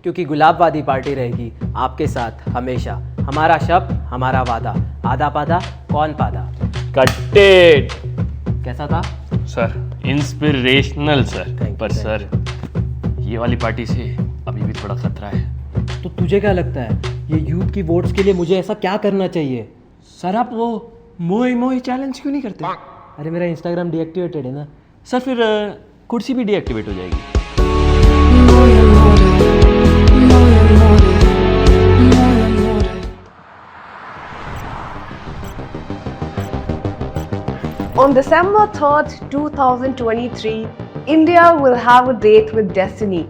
क्योंकि गुलाबवादी पार्टी रहेगी आपके साथ हमेशा। हमारा शब्द हमारा वादा, आधा पादा कौन पादा। कट्टेड कैसा था सर? Inspirational sir. Thank पर you. सर ये वाली पार्टी से अभी भी थोड़ा खतरा है। तो तुझे क्या लगता है ये यूथ की वोट्स के लिए मुझे ऐसा क्या करना चाहिए? सर आप वो मोई चैलेंज क्यों नहीं करते? अरे मेरा इंस्टाग्राम डीएक्टिवेटेड है ना। सर फिर कुर्सी भी डीएक्टिवेट हो जाएगी। On December 3rd, 2023, India will have a date with destiny.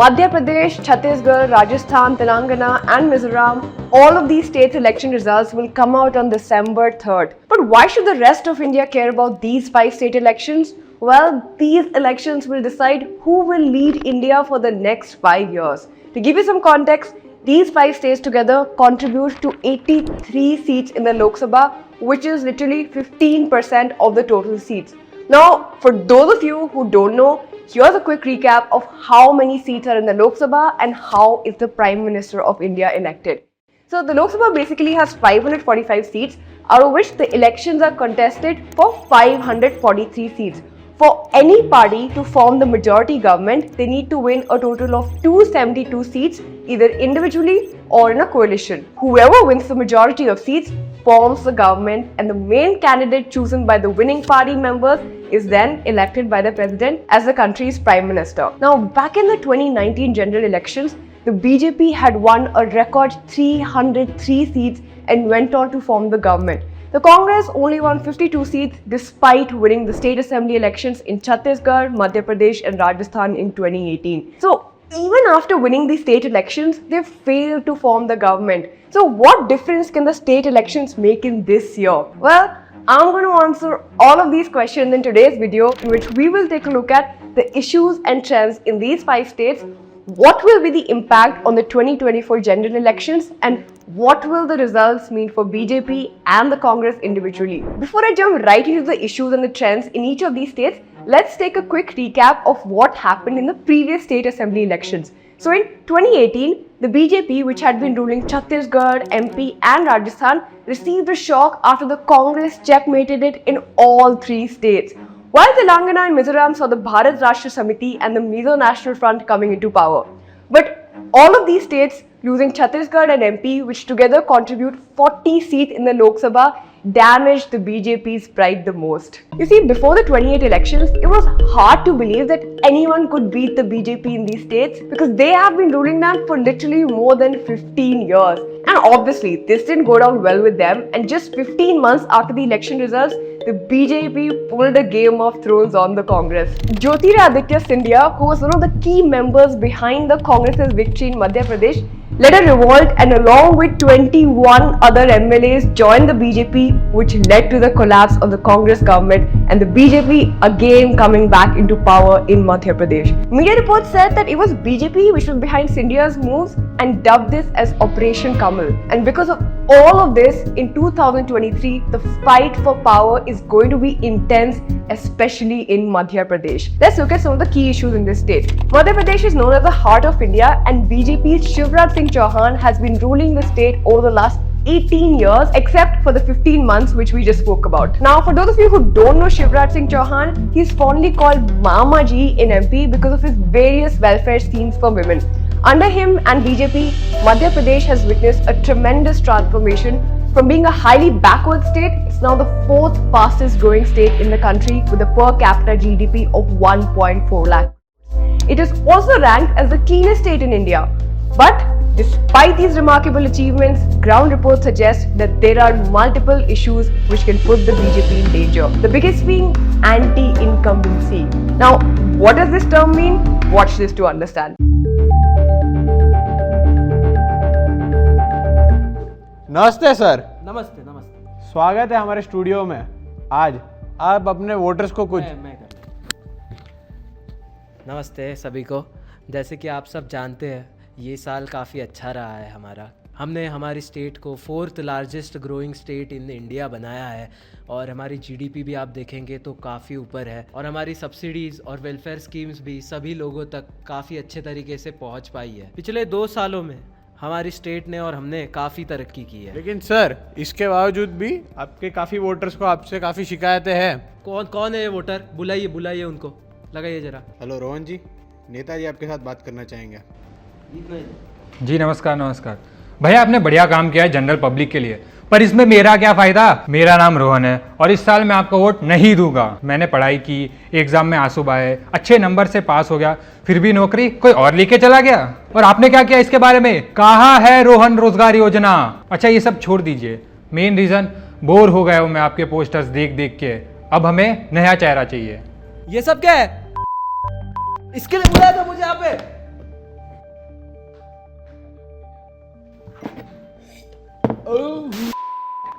Madhya Pradesh, Chattisgarh, Rajasthan, Telangana and Mizoram, all of these states' election results will come out on December 3rd. But why should the rest of India care about these 5 state elections? Well, these elections will decide who will lead India for the next 5 years. To give you some context, these 5 states together contribute to 83 seats in the Lok Sabha, which is literally 15% of the total seats. Now, for those of you who don't know, here's a quick recap of how many seats are in the Lok Sabha and how is the Prime Minister of India elected. So, the Lok Sabha basically has 545 seats, out of which the elections are contested for 543 seats. For any party to form the majority government, they need to win a total of 272 seats, either individually or in a coalition. Whoever wins the majority of seats forms the government, and the main candidate chosen by the winning party members is then elected by the president as the country's prime minister. Now, back in the 2019 general elections, the BJP had won a record 303 seats and went on to form the government. The Congress only won 52 seats despite winning the state assembly elections in Chattisgarh, Madhya Pradesh and Rajasthan in 2018. So, even after winning the state elections, they failed to form the government. So, what difference can the state elections make in this year? Well, I'm going to answer all of these questions in today's video, in which we will take a look at the issues and trends in these 5 states, what will be the impact on the 2024 general elections, and what will the results mean for BJP and the Congress individually. Before I jump right into the issues and the trends in each of these states, let's take a quick recap of what happened in the previous state assembly elections. So in 2018, the BJP, which had been ruling Chattisgarh, MP and Rajasthan, received a shock after the Congress checkmated it in all 3 states. While Telangana and Mizoram saw the Bharat Rashtra Samiti and the Mizo National Front coming into power. But all of these states, losing Chattisgarh and MP, which together contribute 40 seats in the Lok Sabha, damaged the BJP's pride the most. You see, before the 28 elections, it was hard to believe that anyone could beat the BJP in these states because they have been ruling them for literally more than 15 years. And obviously, this didn't go down well with them, and just 15 months after the election results, the BJP pulled a Game of Thrones on the Congress. Jyotiraditya Scindia, who was one of the key members behind the Congress's victory in Madhya Pradesh, led a revolt and along with 21 other MLAs joined the BJP, which led to the collapse of the Congress government and the BJP again coming back into power in Madhya Pradesh. Media reports said that it was BJP which was behind Scindia's moves and dubbed this as Operation Kamal. And because of all of this, in 2023, the fight for power is going to be intense, especially in Madhya Pradesh. Let's look at some of the key issues in this state. Madhya Pradesh is known as the heart of India, and BJP's Shivraj Singh Chauhan has been ruling the state over the last 18 years, except for the 15 months which we just spoke about. Now, for those of you who don't know Shivraj Singh Chauhan, he's fondly called Mama Ji in MP because of his various welfare schemes for women. Under him and BJP, Madhya Pradesh has witnessed a tremendous transformation. From being a highly backward state, it's now the 4th fastest growing state in the country with a per capita GDP of 1.4 lakh. It is also ranked as the cleanest state in India. But despite these remarkable achievements, ground reports suggest that there are multiple issues which can put the BJP in danger. The biggest being anti-incumbency. Now, what does this term mean? Watch this to understand. नमस्ते sir. नमस्ते नमस्ते। स्वागत है हमारे studio में। आज आप अपने वोटर्स को कुछ मैं नमस्ते सभी को। जैसे कि आप सब जानते हैं, ये साल काफ़ी अच्छा रहा है हमारा हमने हमारी स्टेट को 4th largest growing state in India बनाया है और हमारी जीडीपी भी आप देखेंगे तो काफ़ी ऊपर है और हमारी सब्सिडीज़ और वेलफेयर स्कीम्स भी सभी लोगों तक काफ़ी अच्छे तरीके से पहुंच पाई है। पिछले 2 सालों में हमारी स्टेट ने और हमने काफ़ी तरक्की की है। लेकिन सर, इसके बावजूद भी आपके काफ़ी वोटर्स को आपसे काफ़ी शिकायतें हैं। कौन है ये वोटर? बुलाइए उनको, लगाइए जरा। हेलो रोहन जी, नेताजी आपके साथ बात करना चाहेंगे। जी नमस्कार। भैया आपने बढ़िया काम किया है जनरल पब्लिक के लिए, पर इसमें मेरा क्या फायदा? मेरा नाम रोहन है और इस साल मैं आपको वोट नहीं दूंगा। मैंने पढ़ाई की, एग्जाम में आंसू बहाए, अच्छे नंबर से पास हो गया, फिर भी नौकरी कोई और लेके चला गया। और आपने क्या किया इसके बारे में? कहाँ है रोहन रोजगार योजना? अच्छा ये सब छोड़ दीजिए, मेन रीजन बोर हो गया हूँ मैं आपके पोस्टर्स देख के। अब हमें नया चेहरा चाहिए। ये सब क्या है? इसके लिए बुलाया था मुझे यहाँ पे?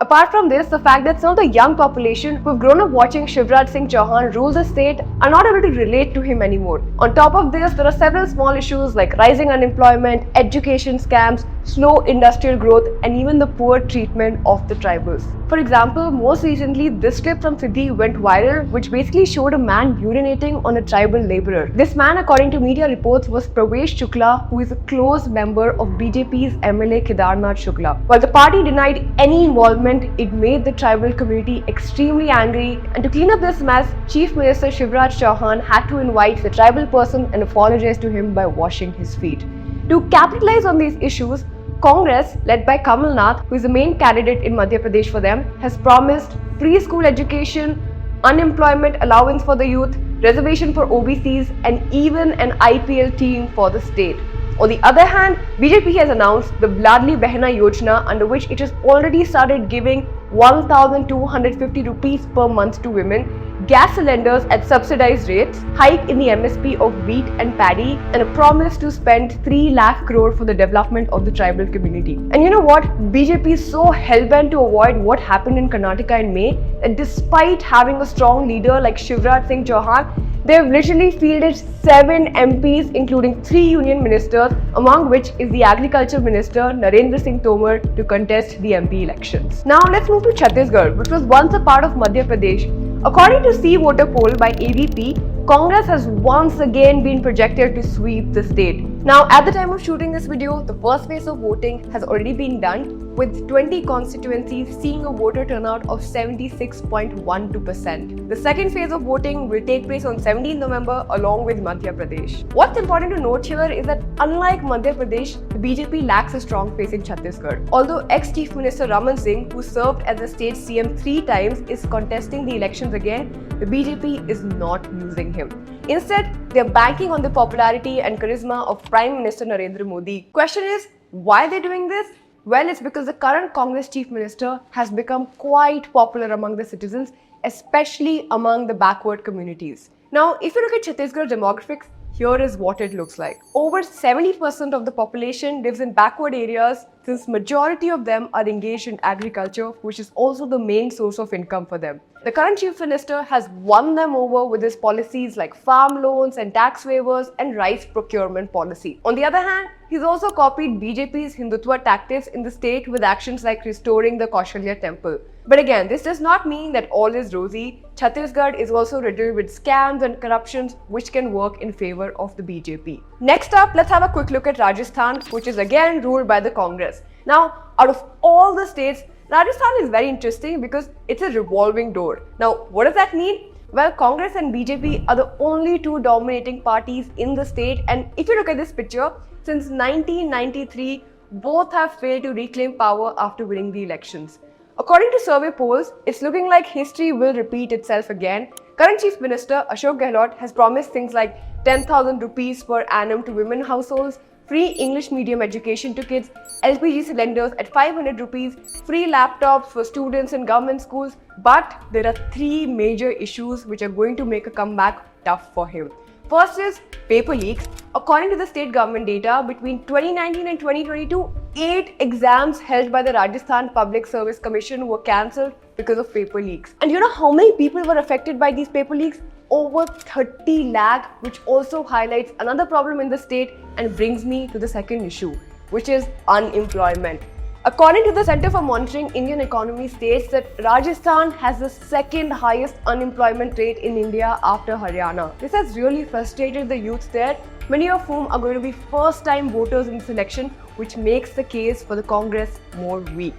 Apart from this, the fact that some of the young population who have grown up watching Shivraj Singh Chauhan rule the state are not able to relate to him anymore. On top of this, there are several small issues like rising unemployment, education scams, slow industrial growth, and even the poor treatment of the tribals. For example, most recently, this clip from Siddhi went viral, which basically showed a man urinating on a tribal laborer. This man, according to media reports, was Pravesh Shukla, who is a close member of BJP's MLA Kedarnath Shukla. While the party denied any involvement, it made the tribal community extremely angry, and to clean up this mess, Chief Minister Shivraj Chauhan had to invite the tribal person and apologize to him by washing his feet. To capitalize on these issues, Congress, led by Kamal Nath, who is the main candidate in Madhya Pradesh for them, has promised free school education, unemployment allowance for the youth, reservation for OBCs, and even an IPL team for the state. On the other hand, BJP has announced the Ladli Behna Yojana, under which it has already started giving 1,250 rupees per month to women, gas cylinders at subsidized rates, hike in the MSP of wheat and paddy, and a promise to spend 3 lakh crore for the development of the tribal community. And you know what? BJP is so hellbent to avoid what happened in Karnataka in May that despite having a strong leader like Shivraj Singh Chauhan, they have literally fielded 7 MPs, including 3 union ministers, among which is the Agriculture Minister Narendra Singh Tomar, to contest the MP elections. Now let's move to Chattisgarh, which was once a part of Madhya Pradesh. According to See Voter poll by AVP, Congress has once again been projected to sweep the state. Now, at the time of shooting this video, the first phase of voting has already been done, with 20 constituencies seeing a voter turnout of 76.12%. The second phase of voting will take place on 17 November along with Madhya Pradesh. What's important to note here is that unlike Madhya Pradesh, the BJP lacks a strong face in Chattisgarh. Although ex-Chief Minister Raman Singh, who served as the state CM 3 times, is contesting the elections again, the BJP is not using him. Instead, they are banking on the popularity and charisma of Prime Minister Narendra Modi. Question is, why are they doing this? Well, it's because the current Congress Chief Minister has become quite popular among the citizens, especially among the backward communities. Now, if you look at Chhattisgarh demographics, here is what it looks like. Over 70% of the population lives in backward areas, since majority of them are engaged in agriculture, which is also the main source of income for them. The current Chief Minister has won them over with his policies like farm loans and tax waivers and rice procurement policy. On the other hand, he's also copied BJP's Hindutva tactics in the state with actions like restoring the Kaushalya temple. But again, this does not mean that all is rosy. Chhattisgarh is also riddled with scams and corruptions which can work in favor of the BJP. Next up, let's have a quick look at Rajasthan, which is again ruled by the Congress. Now, out of all the states, Rajasthan is very interesting because it's a revolving door. Now, what does that mean? Well, Congress and BJP are the only two dominating parties in the state, and if you look at this picture, since 1993, both have failed to reclaim power after winning the elections. According to survey polls, it's looking like history will repeat itself again. Current Chief Minister Ashok Gehlot has promised things like 10,000 rupees per annum to women households, free English medium education to kids, LPG cylinders at 500 rupees, free laptops for students in government schools. But there are 3 major issues which are going to make a comeback tough for him. First is paper leaks. According to the state government data, between 2019 and 2022, 8 exams held by the Rajasthan Public Service Commission were cancelled because of paper leaks. And you know how many people were affected by these paper leaks? Over 30 lakh, which also highlights another problem in the state and brings me to the second issue. which is unemployment. According to the Center for Monitoring Indian Economy states that Rajasthan has the second highest unemployment rate in India after Haryana. This has really frustrated the youth there, many of whom are going to be first-time voters in this election, which makes the case for the Congress more weak.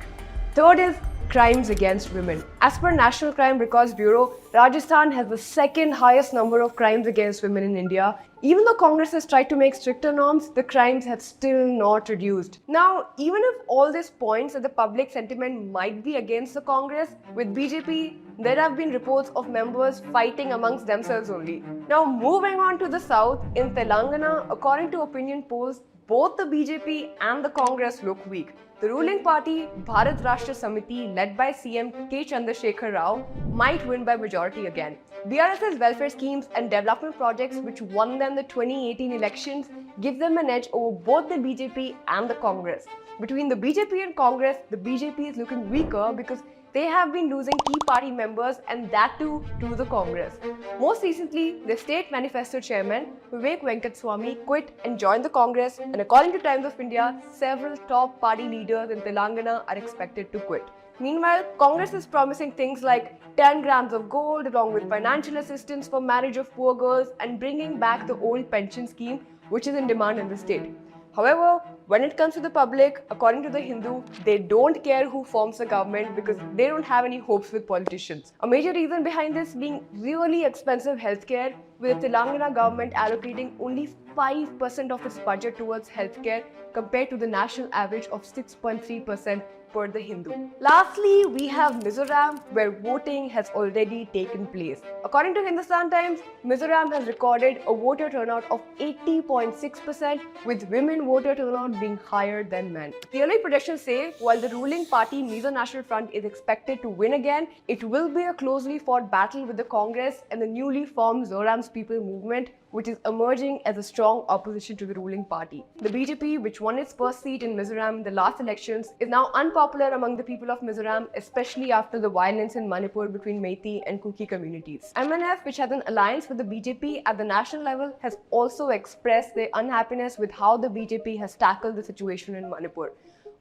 Third is crimes against women. As per National Crime Records Bureau, Rajasthan has the second highest number of crimes against women in India. Even though Congress has tried to make stricter norms, the crimes have still not reduced. Now, even if all this points that the public sentiment might be against the Congress, with BJP, there have been reports of members fighting amongst themselves only. Now, moving on to the south, in Telangana, according to opinion polls, both the BJP and the Congress look weak. The ruling party, Bharat Rashtra Samiti, led by CM K. Chandrasekhar Rao, might win by majority again. BRS's welfare schemes and development projects, which won them the 2018 elections, give them an edge over both the BJP and the Congress. Between the BJP and Congress, the BJP is looking weaker because they have been losing key party members, and that too to the Congress. Most recently, the state manifesto chairman, Vivek Venkataswamy, quit and joined the Congress, and according to Times of India, several top party leaders in Telangana are expected to quit. Meanwhile, Congress is promising things like 10 grams of gold along with financial assistance for marriage of poor girls and bringing back the old pension scheme, which is in demand in the state. However, when it comes to the public, according to the Hindu, they don't care who forms the government because they don't have any hopes with politicians. A major reason behind this being really expensive healthcare, with the Telangana government allocating only 5% of its budget towards healthcare compared to the national average of 6.3% per the Hindu. Lastly, we have Mizoram, where voting has already taken place. According to Hindustan Times, Mizoram has recorded a voter turnout of 80.6%, with women voter turnout being higher than men. The early projections say while the ruling party Mizo National Front is expected to win again, it will be a closely fought battle with the Congress and the newly formed Zoram's People Movement, which is emerging as a strong opposition to the ruling party. The BJP, which won its first seat in Mizoram in the last elections, is now unpopular among the people of Mizoram, especially after the violence in Manipur between Meiteis and Kuki communities. MNF, which has an alliance with the BJP at the national level, has also expressed their unhappiness with how the BJP has tackled the situation in Manipur.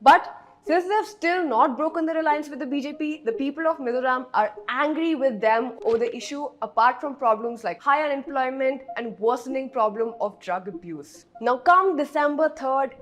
But since they have still not broken their alliance with the BJP, the people of Mizoram are angry with them over the issue, apart from problems like high unemployment and worsening problem of drug abuse. Now come December 3rd,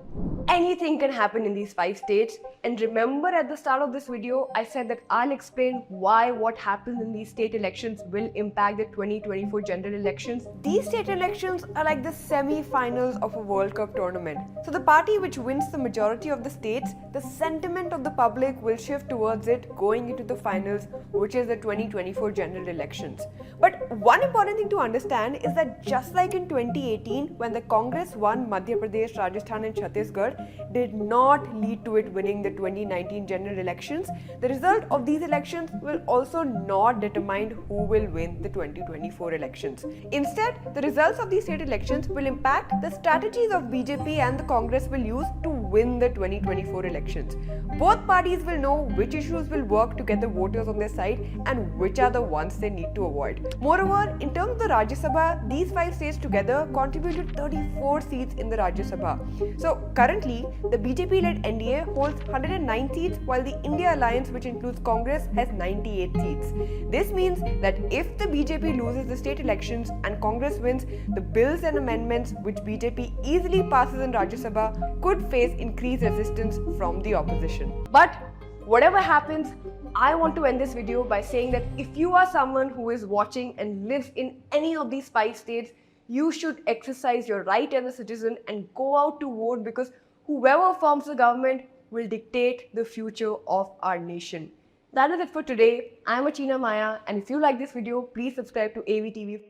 anything can happen in these 5 states. And remember, at the start of this video, I said that I'll explain why what happens in these state elections will impact the 2024 general elections. These state elections are like the semi-finals of a World Cup tournament. So the party which wins the majority of the states, the sentiment of the public will shift towards it going into the finals, which is the 2024 general elections. But one important thing to understand is that just like in 2018, when the Congress won Madhya Pradesh, Rajasthan and Chattisgarh, did not lead to it winning the 2019 general elections, the result of these elections will also not determine who will win the 2024 elections. Instead, the results of these state elections will impact the strategies of BJP and the Congress will use to win the 2024 elections. Both parties will know which issues will work to get the voters on their side and which are the ones they need to avoid. Moreover, in terms of the Rajya Sabha, these 5 states together contribute to 34 seats in the Rajya Sabha. So currently, the BJP-led NDA holds 109 seats, while the India Alliance, which includes Congress, has 98 seats. This means that if the BJP loses the state elections and Congress wins, the bills and amendments which BJP easily passes in Rajya Sabha could face increased resistance from the opposition. But whatever happens, I want to end this video by saying that if you are someone who is watching and lives in any of these 5 states, you should exercise your right as a citizen and go out to vote, because whoever forms the government will dictate the future of our nation. That is it for today. I am Achina Maya, and if you like this video, please subscribe to AevyTV.